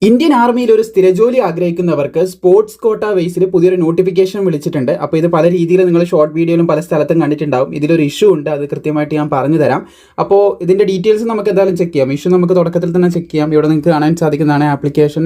Indian ആർമിയിൽ ഒരു സ്ഥിരജോലി ആഗ്രഹിക്കുന്നവർക്ക് സ്പോർട്സ് കോട്ട ബേസിൽ പുതിയൊരു നോട്ടിഫിക്കേഷൻ വിളിച്ചിട്ടുണ്ട്. അപ്പോൾ ഇത് പല രീതിയിൽ നിങ്ങൾ ഷോർട്ട് വീഡിയോയിലും പല സ്ഥലത്തും കണ്ടിട്ടുണ്ടാവും. ഇതിലൊരു ഇഷ്യൂ ഉണ്ട്, അത് കൃത്യമായിട്ട് ഞാൻ പറഞ്ഞു തരാം. അപ്പോൾ ഇതിൻ്റെ ഡീറ്റെയിൽസ് നമുക്ക് എന്തായാലും ചെക്ക് ചെയ്യാം. ഇഷ്യൂ നമുക്ക് തുടക്കത്തിൽ തന്നെ ചെക്ക് ചെയ്യാം. ഇവിടെ നിങ്ങൾക്ക് കാണാൻ സാധിക്കുന്നതാണ് ആപ്ലിക്കേഷൻ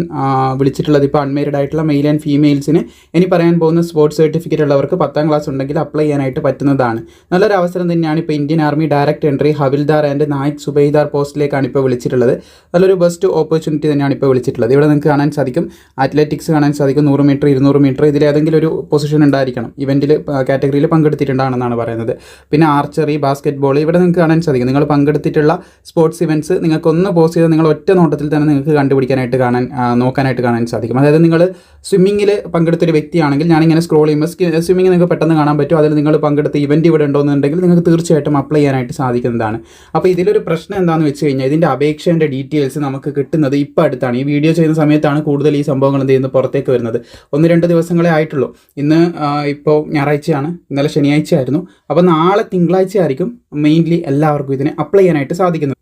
വിളിച്ചിട്ടുള്ളത്. ഇപ്പോൾ അൺമേരിഡ് ആയിട്ടുള്ള മെയിൽ ആൻഡ് ഫീമെയിൽസിന് ഇനി പറയാൻ പോകുന്ന സ്പോർട്സ് സർട്ടിഫിക്കറ്റ് ഉള്ളവർക്ക് 10ാം ക്ലാസ് ഉണ്ടെങ്കിൽ അപ്ലൈ ചെയ്യാനായിട്ട് പറ്റുന്നതാണ്. നല്ലൊരു അവസരം തന്നെയാണ്. ഇപ്പോൾ Indian army direct entry havildar and naik subedar പോസ്റ്റിലേക്കാണ് ഇപ്പോൾ വിളിച്ചിട്ടുള്ളത്. നല്ലൊരു ബെസ്റ്റ് ഓപ്പർച്യൂണിറ്റി തന്നെയാണ് ഇപ്പോൾ വിളിച്ചിട്ടുള്ളത്. ഇവിടെ നിങ്ങൾക്ക് കാണാൻ സാധിക്കും അത്ലറ്റിക്സ് കാണാൻ സാധിക്കും, 100 മീറ്റർ 200 മീറ്റർ ഇതിലേതെങ്കിലും ഒരു പൊസിഷൻ ഉണ്ടായിരിക്കണം, ഇവൻറ്റിൽ കാറ്റഗറിയിൽ പങ്കെടുത്തിട്ടുണ്ടാണെന്നാണ് പറയുന്നത്. പിന്നെ ആർച്ചറി, ബാസ്കറ്റ് ബോൾ ഇവിടെ നിങ്ങൾക്ക് കാണാൻ സാധിക്കും. നിങ്ങൾ പങ്കെടുത്തിട്ടുള്ള സ്പോർട്സ് ഇവൻറ്റ്സ് നിങ്ങൾക്കൊന്ന് പോസ്റ്റ് ചെയ്താൽ നിങ്ങൾ ഒറ്റ നോട്ടത്തിൽ തന്നെ നിങ്ങൾക്ക് കണ്ടുപിടിക്കാനായിട്ട് നോക്കാനായിട്ട് കാണാൻ സാധിക്കും. അതായത് നിങ്ങൾ സ്വിമ്മിങ്ങിൽ പങ്കെടുത്തൊരു വ്യക്തിയാണെങ്കിൽ ഞാനിങ്ങനെ സ്ക്രോൾ ചെയ്യുമ്പോൾ സ്വിമ്മിങ് നിങ്ങൾക്ക് പെട്ടെന്ന് കാണാൻ പറ്റും. അതിൽ നിങ്ങൾ പങ്കെടുത്ത ഇവൻറ്റ് ഇവിടെ ഉണ്ടോയെന്നുണ്ടെങ്കിൽ നിങ്ങൾക്ക് തീർച്ചയായിട്ടും അപ്ലൈ ചെയ്യാനായിട്ട് സാധിക്കുന്നതാണ്. അപ്പോൾ ഇതിലൊരു പ്രശ്നം എന്താണെന്ന് വെച്ച് കഴിഞ്ഞാൽ ഇതിൻ്റെ അപേക്ഷേൻ്റെ ഡീറ്റെയിൽസ് നമുക്ക് കിട്ടുന്നത് ഇപ്പോൾ അടുത്താണ്. ഈ വീഡിയോ ചെയ്യുന്ന സമയത്താണ് കൂടുതൽ ഈ സംഭവങ്ങൾ എന്ത് ചെയ്യുന്നത് പുറത്തേക്ക് വരുന്നത്. 1-2 ദിവസങ്ങളെ ആയിട്ടുള്ളൂ. ഇന്ന് ഇപ്പോൾ ഞായറാഴ്ചയാണ്, ഇന്നലെ ശനിയാഴ്ച ആയിരുന്നു. അപ്പോൾ നാളെ തിങ്കളാഴ്ച ആയിരിക്കും മെയിൻലി എല്ലാവർക്കും ഇതിനെ അപ്ലൈ ചെയ്യാനായിട്ട് സാധിക്കുന്നത്.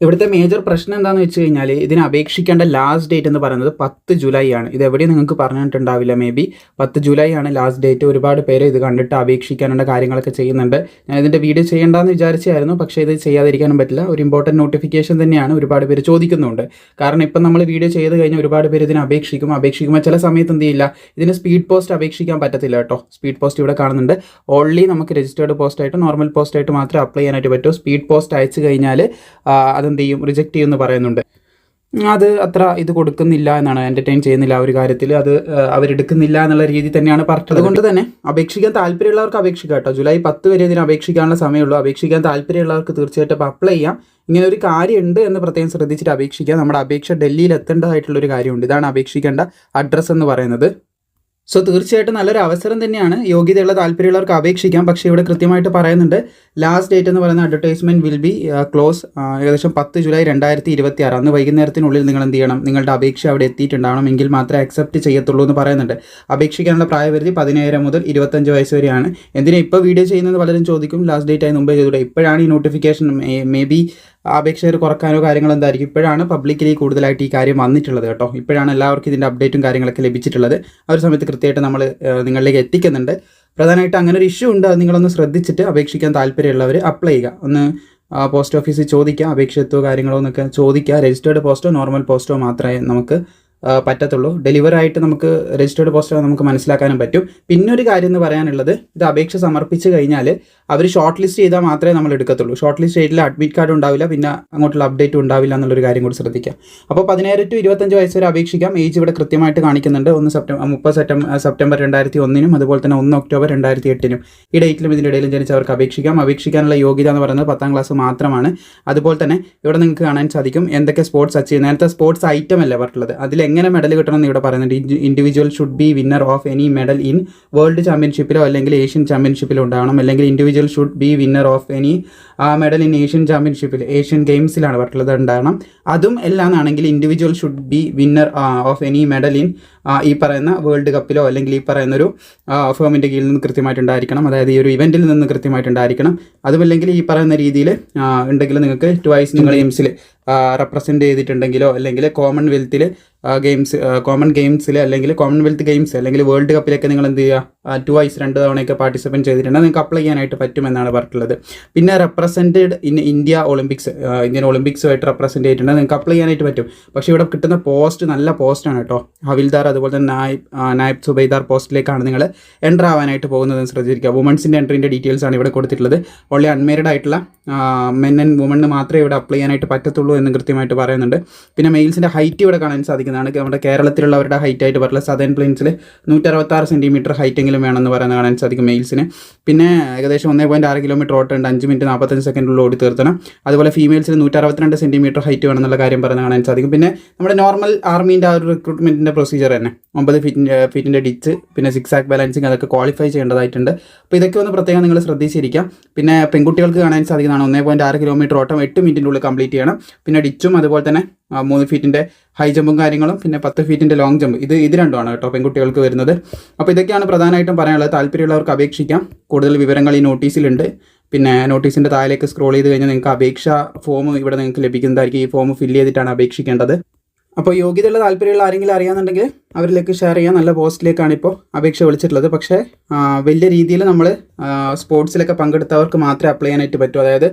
ഇവിടുത്തെ മേജർ പ്രശ്നം എന്താണെന്ന് വെച്ച് കഴിഞ്ഞാൽ ഇതിന് അപേക്ഷിക്കേണ്ട ലാസ്റ്റ് ഡേറ്റ് എന്ന് പറയുന്നത് 10 ജൂലൈ ആണ്. ഇത് എവിടെയും നിങ്ങൾക്ക് പറഞ്ഞിട്ടുണ്ടാവില്ല, മേ ബി 10 ജൂലൈ ആണ് ലാസ്റ്റ് ഡേറ്റ്. ഒരുപാട് പേര് ഇത് കണ്ടിട്ട് അപേക്ഷിക്കാനുള്ള കാര്യങ്ങളൊക്കെ ചെയ്യുന്നുണ്ട്. ഞാൻ ഇതിൻ്റെ വീഡിയോ ചെയ്യേണ്ടെന്ന് വിചാരിച്ചായിരുന്നു, പക്ഷേ ഇത് ചെയ്യാതിരിക്കാനും പറ്റില്ല. ഒരു ഇമ്പോർട്ടൻറ്റ് നോട്ടിഫിക്കേഷൻ തന്നെയാണ്. ഒരുപാട് പേര് ചോദിക്കുന്നുണ്ട്. കാരണം ഇപ്പം നമ്മൾ വീഡിയോ ചെയ്ത് കഴിഞ്ഞാൽ ഒരുപാട് പേര് ഇതിന് അപേക്ഷിക്കുമ്പോൾ ചില സമയത്ത് എന്ത് ചെയ്യില്ല, ഇതിന് സ്പീഡ് പോസ്റ്റ് അപേക്ഷിക്കാൻ പറ്റത്തില്ല കേട്ടോ. സ്പീഡ് പോസ്റ്റ് ഇവിടെ കാണുന്നുണ്ട്. ഓൺലി നമുക്ക് രജിസ്റ്റേർഡ് പോസ്റ്റായിട്ട് നോർമൽ പോസ്റ്റായിട്ട് മാത്രമേ അപ്ലൈ ചെയ്യാനായിട്ട് പറ്റൂ. സ്പീഡ് പോസ്റ്റ് അയച്ചു കഴിഞ്ഞാൽ അതെന്ത് ചെയ്യും, റിജക്റ്റ് ചെയ്യുമെന്ന് പറയുന്നുണ്ട്. അത് അത്ര ഇത് കൊടുക്കുന്നില്ല എന്നാണ്, എൻ്റർടൈൻ ചെയ്യുന്നില്ല ആ ഒരു കാര്യത്തിൽ, അത് അവരെടുക്കുന്നില്ല എന്നുള്ള രീതി തന്നെയാണ് പറഞ്ഞത്. അതുകൊണ്ട് തന്നെ അപേക്ഷിക്കാൻ താല്പര്യമുള്ളവർക്ക് അപേക്ഷിക്കാം കേട്ടോ. ജൂലൈ 10 വരെ ഇതിന് അപേക്ഷിക്കാനുള്ള സമയമുള്ളൂ. അപേക്ഷിക്കാൻ താല്പര്യമുള്ളവർക്ക് തീർച്ചയായിട്ടും അപ്ലൈ ചെയ്യാം. ഇങ്ങനെ ഒരു കാര്യമുണ്ട് എന്ന് പ്രത്യേകം ശ്രദ്ധിച്ചിട്ട് അപേക്ഷിക്കാം. നമ്മുടെ അപേക്ഷ ഡൽഹിയിൽ എത്തേണ്ടതായിട്ടുള്ളൊരു കാര്യമുണ്ട്. ഇതാണ് അപേക്ഷിക്കേണ്ട അഡ്രസ്സ് എന്ന് പറയുന്നത്. സോ തീർച്ചയായിട്ടും നല്ലൊരു അവസരം തന്നെയാണ്. യോഗ്യതയുള്ള താല്പര്യമുള്ളവർക്ക് അപേക്ഷിക്കാം. പക്ഷേ ഇവിടെ കൃത്യമായിട്ട് പറയുന്നുണ്ട് ലാസ്റ്റ് ഡേറ്റ് എന്ന് പറയുന്ന അഡ്വർടൈസ്മെൻറ്റ് വിൽ ബി ക്ലോസ് ഏകദേശം 10 ജൂലൈ 2026. അന്ന് വൈകുന്നേരത്തിനുള്ളിൽ നിങ്ങൾ എന്ത് ചെയ്യണം, നിങ്ങളുടെ അപേക്ഷ അവിടെ എത്തിയിട്ടുണ്ടാവണം, എങ്കിൽ മാത്രമേ അക്സെപ്റ്റ് ചെയ്യത്തുള്ളൂ എന്ന് പറയുന്നുണ്ട്. അപേക്ഷിക്കാനുള്ള പ്രായപരിധി 17 മുതൽ 25 വയസ്സ് വരെയാണ്. എന്തിനാ ഇപ്പോൾ വീഡിയോ ചെയ്യുന്നത് പലരും ചോദിക്കും. ലാസ്റ്റ് ഡേറ്റ് ആയി മുമ്പേ ചെയ്തൂടെ? ഇപ്പോഴാണ് ഈ നോട്ടിഫിക്കേഷൻ, മേ ബി അപേക്ഷകർ കുറക്കാനോ കാര്യങ്ങൾ എന്തായിരിക്കും. ഇപ്പോഴാണ് പബ്ലിക്കലി കൂടുതലായിട്ട് ഈ കാര്യം വന്നിട്ടുള്ളത് കേട്ടോ. ഇപ്പോഴാണ് എല്ലാവർക്കും ഇതിൻ്റെ അപ്ഡേറ്റും കാര്യങ്ങളൊക്കെ ലഭിച്ചിട്ടുള്ളത്. ആ ഒരു സമയത്ത് കൃത്യമായിട്ട് നമ്മൾ നിങ്ങളിലേക്ക് എത്തിക്കുന്നുണ്ട്. പ്രധാനമായിട്ട് അങ്ങനെ ഒരു ഇഷ്യൂ ഉണ്ട്. അത് നിങ്ങളൊന്ന് ശ്രദ്ധിച്ചിട്ട് അപേക്ഷിക്കാൻ താല്പര്യമുള്ളവർ അപ്ലൈ ചെയ്യുക. ഒന്ന് പോസ്റ്റ് ഓഫീസിൽ ചോദിക്കുക, അപേക്ഷത്തോ കാര്യങ്ങളോ എന്നൊക്കെ ചോദിക്കുക. രജിസ്റ്റേർഡ് പോസ്റ്റോ നോർമൽ പോസ്റ്റോ മാത്രമേ നമുക്ക് പറ്റത്തുള്ളൂ. ഡെലിവറായിട്ട് നമുക്ക് രജിസ്റ്റേർഡ് പോസ്റ്റോ നമുക്ക് മനസ്സിലാക്കാനും പറ്റും. പിന്നെ ഒരു കാര്യം എന്ന് പറയാനുള്ളത്, ഇത് അപേക്ഷ സമർപ്പിച്ച് കഴിഞ്ഞാൽ അവർ ഷോർട്ട് ലിസ്റ്റ് ചെയ്താൽ മാത്രമേ നമ്മൾ എടുക്കത്തുള്ളൂ. ഷോർട്ട് ലിസ്റ്റ് ചെയ്തില്ല അഡ്മിറ്റ് കാർഡ് ഉണ്ടാവില്ല, പിന്നെ അങ്ങോട്ടുള്ള അപ്ഡേറ്റ് ഉണ്ടാവില്ല എന്നുള്ളൊരു കാര്യം കൂടി ശ്രദ്ധിക്കാം. അപ്പോൾ 17 to 25 വയസ്സ് വരെ അപേക്ഷിക്കാം. ഏജ് ഇവിടെ കൃത്യമായിട്ട് കാണിക്കുന്നുണ്ട്. 30 സെപ്റ്റംബർ 2001 അതുപോലെ തന്നെ 1 ഒക്ടോബർ 2008 ഈ ഡേറ്റിലും ഇതിൻ്റെ ഇടയിലും ജനിച്ചവർക്ക് അപേക്ഷിക്കാം. അപേക്ഷിക്കാനുള്ള യോഗ്യത എന്ന് പറയുന്നത് 10ാം ക്ലാസ് മാത്രമാണ്. അതുപോലെ തന്നെ ഇവിടെ നിങ്ങൾക്ക് കാണാൻ സാധിക്കും എന്തൊക്കെ സ്പോർട്സ് അച്ചീവ്. നേരത്തെ സ്പോർട്സ് ഐറ്റം അല്ലേ പറഞ്ഞിട്ടുള്ളത്, അതിൽ എങ്ങനെ മെഡൽ കിട്ടണമെന്ന് ഇവിടെ പറയുന്നുണ്ട്. Individual should be winner of any medal in world ചാമ്പ്യൻഷിപ്പിലോ അല്ലെങ്കിൽ ഏഷ്യൻ ചാമ്പ്യൻഷിപ്പിലോ ഉണ്ടാവണം. അല്ലെങ്കിൽ individual should be winner of any medal in Asian ചാമ്പ്യൻഷിപ്പിൽ, ഏഷ്യൻ ഗെയിംസിലാണ് പറഞ്ഞിട്ടുള്ളത് ഉണ്ടാകണം. അതും എല്ലാന്നാണെങ്കിൽ individual should be winner of any medal in ഈ പറയുന്ന വേൾഡ് കപ്പിലോ അല്ലെങ്കിൽ ഈ പറയുന്നൊരു ഫേമിൻ്റെ കീഴിൽ നിന്ന് കൃത്യമായിട്ടുണ്ടായിരിക്കണം. അതായത് ഈ ഒരു ഇവൻറ്റിൽ നിന്ന് കൃത്യമായിട്ടുണ്ടായിരിക്കണം. അതുമല്ലെങ്കിൽ ഈ പറയുന്ന രീതിയിൽ ഉണ്ടെങ്കിൽ നിങ്ങൾക്ക് ട്വൈസ് നിങ്ങൾ ഗെയിംസിൽ റെപ്രസെൻറ്റ് ചെയ്തിട്ടുണ്ടെങ്കിലോ അല്ലെങ്കിൽ കോമൺവെൽത്തിൽ കോമൺ ഗെയിംസിൽ അല്ലെങ്കിൽ കോമൺവെൽത്ത് ഗെയിംസ് അല്ലെങ്കിൽ വേൾഡ് കപ്പിലൊക്കെ നിങ്ങൾ എന്ത് ചെയ്യുക, ട്വൈസ് 2 തവണയൊക്കെ പാർട്ടിസിപ്പേറ്റ് ചെയ്തിട്ടുണ്ടെങ്കിൽ നിങ്ങൾക്ക് അപ്ലൈ ചെയ്യാനായിട്ട് പറ്റുമെന്നാണ് പറഞ്ഞിട്ടുള്ളത്. പിന്നെ represented in India Olympics, Indian ഒളിമ്പിക്സുമായിട്ട് റെപ്രസെൻറ്റ് ചെയ്തിട്ടുണ്ടെങ്കിൽ നിങ്ങൾക്ക് അപ്ലൈ ചെയ്യാനായിട്ട് പറ്റും. പക്ഷേ ഇവിടെ കിട്ടുന്ന പോസ്റ്റ് നല്ല പോസ്റ്റാണ് കേട്ടോ. ഹവിൽദാർ അതുപോലെ തന്നെ നായിബ് സുബൈദാർ പോസ്റ്റിലേക്കാണ് നിങ്ങൾ എൻ്റർ ആവാനായിട്ട് പോകുന്നതെന്ന് ശ്രദ്ധിച്ചിരിക്കുക. വുമൻസിൻ്റെ എൻട്രീൻ്റെ ഡീറ്റെയിൽസ് ആണ് ഇവിടെ കൊടുത്തിട്ടുള്ളത്. ഓൺലി അൺമേരിഡ് ആയിട്ടുള്ള മെൻ ആൻഡ് വുമണിന് മാത്രമേ ഇവിടെ അപ്ലൈ ചെയ്യാനായിട്ട് പറ്റത്തുള്ളൂ എന്ന് കൃത്യമായിട്ട് പറയുന്നുണ്ട്. പിന്നെ മെയിൽസിൻ്റെ ഹൈറ്റ് ഇവിടെ കാണാൻ സാധിക്കുന്നതാണ്. നമ്മുടെ കേരളത്തിലുള്ളവരുടെ ഹൈറ്റ് ആയിട്ട് പറഞ്ഞാൽ സദേൺ പ്ലെയിൻസിൽ 166 സെൻറ്റിമീറ്റർ ഹൈറ്റെങ്കിലും വേണമെന്ന് പറയുന്നത് കാണാൻ സാധിക്കും മെയിൽസിന്. പിന്നെ ഏകദേശം 1.6 കിലോമീറ്റർ ഓട്ടുണ്ട് 5 മിനിറ്റ് 45 സെക്കൻഡിൽ ഓടി തീർത്തണം. അതുപോലെ ഫീമെയിൽസിന് 162 സെൻറ്റിമീറ്റർ ഹൈറ്റ് വേണമെന്നുള്ള കാര്യം പറയുന്നത് കാണാൻ സാധിക്കും. പിന്നെ നമ്മുടെ നോർമൽ ആർമീൻ്റെ ആ ഒരു റിക്രൂട്ട്മെൻറ്റിൻ്റെ പ്രൊസീജിയർ തന്നെ 9 ഫീറ്റിൻ്റെ ഡിച്ച്, പിന്നെ 6 ആക്ക് ബാലൻസിങ്, അതൊക്കെ ക്വാളിഫൈ ചെയ്യേണ്ടതായിട്ടുണ്ട്. അപ്പോൾ ഇതൊക്കെ ഒന്ന് പ്രത്യേകം നിങ്ങൾ ശ്രദ്ധിച്ചിരിക്കാം. പിന്നെ പെൺകുട്ടികൾക്ക് കാണാൻ സാധിക്കുന്നതാണ് 1.6 കിലോമീറ്റർ ഓട്ടം 8 മിനിറ്റിൻ്റെ ഉള്ളിൽ കംപ്ലീറ്റ് ചെയ്യണം. പിന്നെ ഡിച്ചും അതുപോലെ തന്നെ 3 ഫീറ്റിൻ്റെ ഹൈ ജമ്പും കാര്യങ്ങളും, പിന്നെ 10 ഫീറ്റിൻ്റെ ലോങ് ജമ്പ്, ഇത് രണ്ടുമാണ് കേട്ടോ പെൺകുട്ടികൾക്ക് വരുന്നത്. അപ്പോൾ ഇതൊക്കെയാണ് പ്രധാനമായിട്ടും പറയാനുള്ളത്. താല്പര്യമുള്ളവർക്ക് അപേക്ഷിക്കാം. കൂടുതൽ വിവരങ്ങൾ ഈ നോട്ടീസിലുണ്ട്. പിന്നെ നോട്ടീസിൻ്റെ താഴേക്ക് സ്ക്രോൾ ചെയ്ത് കഴിഞ്ഞാൽ നിങ്ങൾക്ക് അപേക്ഷ ഫോം ഇവിടെ നിങ്ങൾക്ക് ലഭിക്കുന്നതായിരിക്കും. ഈ ഫോം ഫില്ല് ചെയ്തിട്ടാണ് അപേക്ഷിക്കേണ്ടത്. അപ്പോൾ യോഗ്യതയുള്ള താല്പര്യമുള്ള ആരെങ്കിലും അറിയാമെന്നുണ്ടെങ്കിൽ അവരിലേക്ക് ഷെയർ ചെയ്യാൻ. നല്ല പോസ്റ്റിലേക്കാണ് ഇപ്പോൾ അപേക്ഷ വിളിച്ചിട്ടുള്ളത്. പക്ഷേ വലിയ രീതിയിൽ നമ്മൾ സ്പോർട്സിലൊക്കെ പങ്കെടുത്തവർക്ക് മാത്രമേ അപ്ലൈ ചെയ്യാനായിട്ട് പറ്റൂ. അതായത്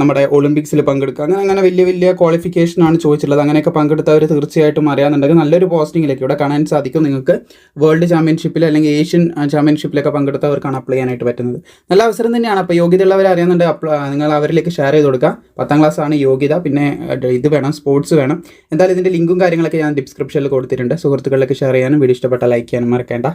നമ്മുടെ ഒളിമ്പിക്സിൽ പങ്കെടുക്കുക, അങ്ങനെ വലിയ വലിയ ക്വാളിഫിക്കേഷനാണ് ചോദിച്ചിട്ടുള്ളത്. അങ്ങനെയൊക്കെ പങ്കെടുത്തവർ തീർച്ചയായിട്ടും അറിയാമെന്നുണ്ടെങ്കിൽ നല്ലൊരു പോസ്റ്റിങ്ങിലേക്ക് ഇവിടെ കാണാൻ സാധിക്കും. നിങ്ങൾക്ക് വേൾഡ് ചാമ്പ്യൻഷിപ്പിൽ അല്ലെങ്കിൽ ഏഷ്യൻ ചാമ്പ്യൻഷിപ്പിലൊക്കെ പങ്കെടുത്തവർക്കാണ് അപ്ലൈ ചെയ്യാനായിട്ട് പറ്റുന്നത്. നല്ല അവസരം തന്നെയാണ്. അപ്പോൾ യോഗ്യതയുള്ളവർ അറിയാമെന്നുണ്ടെങ്കിൽ നിങ്ങൾ അവരിലേക്ക് ഷെയർ ചെയ്ത് കൊടുക്കുക. 10ാം ക്ലാസ്സാണ് യോഗ്യത, പിന്നെ ഇത് വേണം, സ്പോർട്സ് വേണം. എന്തായാലും ഇതിൻ്റെ ലിങ്കും കാര്യങ്ങളൊക്കെ ഞാൻ ഡിസ്ക്രിപ്ഷനിൽ കൊടുത്തിട്ടുണ്ട്. സുഹൃത്തുക്കളിലേക്ക് ഷെയർ ചെയ്യാനും വീഡിയോ ഇഷ്ടപ്പെട്ടാൽ ലൈക്ക് ചെയ്യാനും മറക്കേണ്ട.